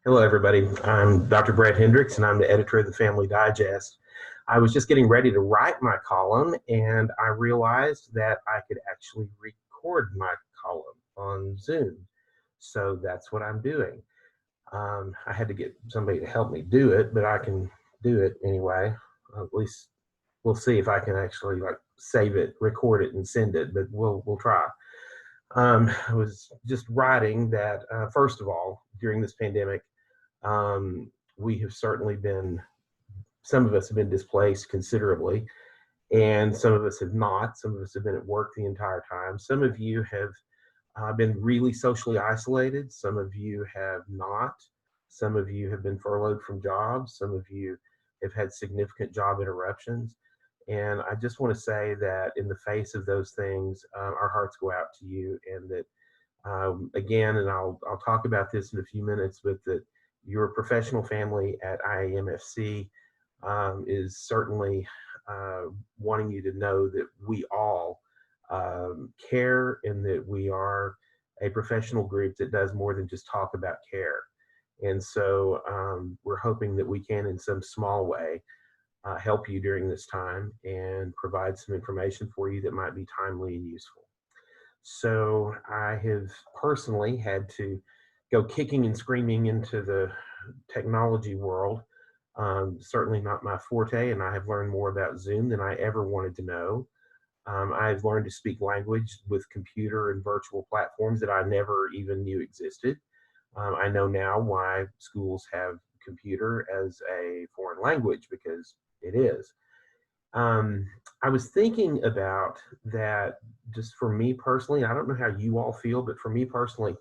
Hello, everybody. I'm Dr. Bret Hendricks, and I'm the editor of the Family Digest. I was just getting ready to write my column, and I realized that I could actually record my column on Zoom. So that's what I'm doing. I had to get somebody to help me do it, but I can do it anyway. At least we'll see if I can actually like save it, record it, and send it. But we'll try. I was just writing that first of all, during this pandemic, we have certainly been, some of us have been displaced considerably, and some of us have not. Some of us have been at work the entire time. Some of you have been really socially isolated. Some of you have not. Some of you have been furloughed from jobs. Some of you have had significant job interruptions. And I just want to say that in the face of those things, our hearts go out to you, and that again, and I'll talk about this in a few minutes, but that your professional family at IAMFC is certainly wanting you to know that we all care, and that we are a professional group that does more than just talk about care. And so we're hoping that we can, in some small way, help you during this time and provide some information for you that might be timely and useful. So I have personally had to go kicking and screaming into the technology world. Certainly not my forte, and I have learned more about Zoom than I ever wanted to know. I've learned to speak language with computer and virtual platforms that I never even knew existed. I know now why schools have computer as a foreign language, because it is. um, I was thinking about that just for me personally. I don't know how you all feel, but for me personally,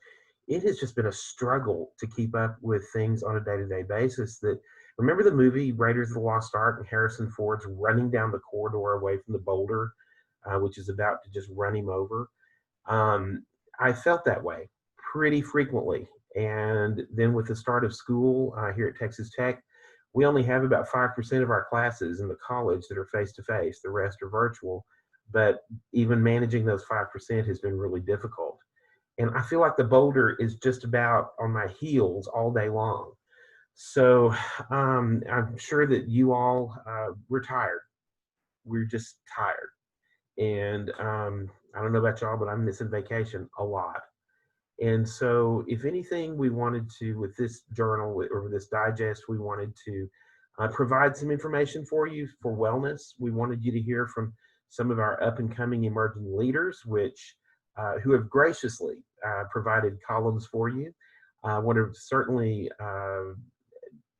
it has just been a struggle to keep up with things on a day-to-day basis. That remember the movie Raiders of the Lost Ark, and Harrison Ford's running down the corridor away from the boulder, which is about to just run him over. Um, I felt that way pretty frequently. And then with the start of school here at Texas Tech, we only have about 5% of our classes in the college that are face to face. The rest are virtual. But even managing those 5% has been really difficult. And I feel like the boulder is just about on my heels all day long. So I'm sure that you all, we're tired. We're just tired. And I don't know about y'all, but I'm missing vacation a lot. And so, if anything, we wanted to, with this journal or with this digest, we wanted to provide some information for you for wellness. We wanted you to hear from some of our up and coming emerging leaders, which who have graciously provided columns for you. I want to certainly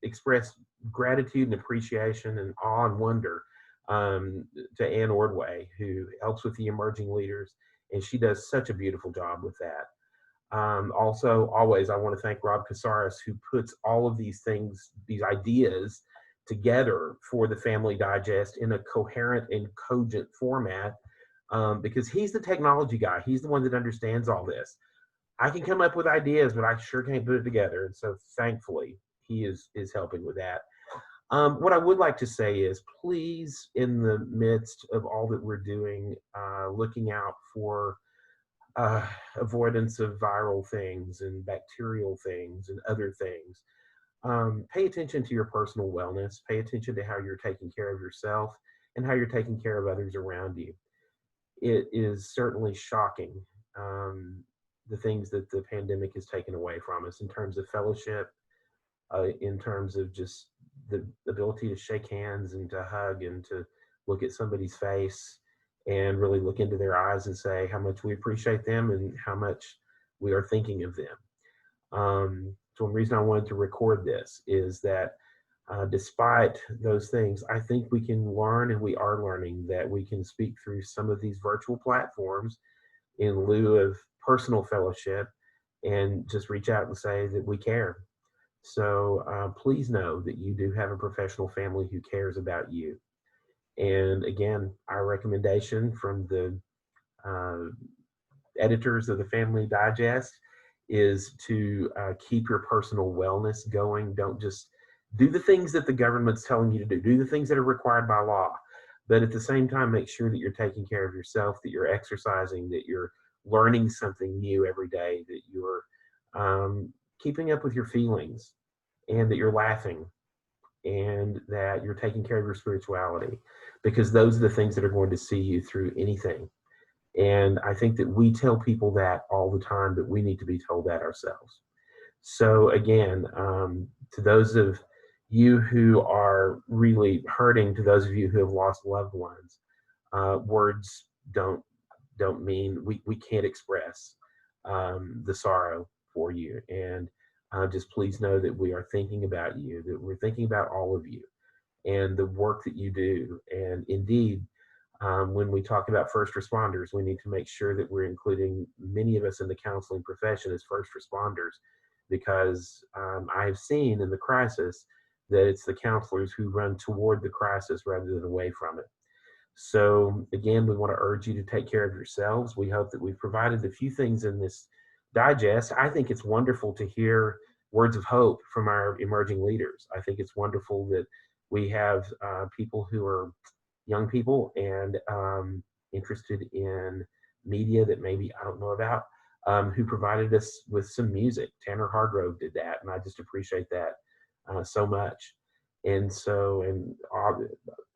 express gratitude and appreciation and awe and wonder to Ann Ordway, who helps with the emerging leaders, and she does such a beautiful job with that. Also, always, I want to thank Rob Casares, who puts all of these things, these ideas together for the Family Digest in a coherent and cogent format, because he's the technology guy. He's the one that understands all this. I can come up with ideas, but I sure can't put it together. And so, thankfully, he is helping with that. What I would like to say is, please, in the midst of all that we're doing, looking out for avoidance of viral things and bacterial things and other things. Pay attention to your personal wellness. Pay attention to how you're taking care of yourself and how you're taking care of others around you. It is certainly shocking, the things that the pandemic has taken away from us in terms of fellowship, in terms of just the ability to shake hands and to hug and to look at somebody's face and really look into their eyes and say how much we appreciate them and how much we are thinking of them. So one reason I wanted to record this is that despite those things, I think we can learn, and we are learning, that we can speak through some of these virtual platforms in lieu of personal fellowship and just reach out and say that we care. So please know that you do have a professional family who cares about you. And again, our recommendation from the uh, editors of the Family Digest is to keep your personal wellness going. Don't just do the things that the government's telling you to do, do the things that are required by law. But at the same time, make sure that you're taking care of yourself, that you're exercising, that you're learning something new every day, that you're keeping up with your feelings. and that you're laughing, and that you're taking care of your spirituality, because those are the things that are going to see you through anything. And I think that we tell people that all the time, but we need to be told that ourselves. So again, to those of you who are really hurting, to those of you who have lost loved ones, words don't mean, we can't express the sorrow for you. And just please know that we are thinking about you, that we're thinking about all of you and the work that you do. And indeed, when we talk about first responders, we need to make sure that we're including many of us in the counseling profession as first responders, because I've seen in the crisis that it's the counselors who run toward the crisis rather than away from it. So again, we want to urge you to take care of yourselves. We hope that we've provided a few things in this digest. I think it's wonderful to hear words of hope from our emerging leaders. I think it's wonderful that we have people who are young people and interested in media that maybe I don't know about, who provided us with some music. Tanner Hargrove did that, and I just appreciate that so much. And so, and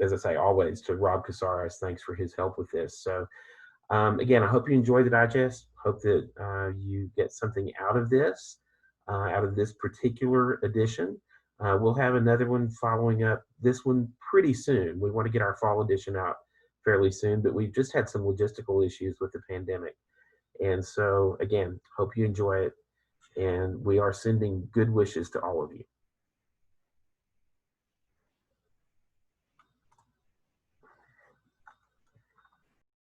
as I say, always to Rob Casares, thanks for his help with this. So again, I hope you enjoy the digest. Hope that you get something out of this particular edition. We'll have another one following up this one pretty soon. We want to get our fall edition out fairly soon, but we've just had some logistical issues with the pandemic. And so again, hope you enjoy it. And we are sending good wishes to all of you.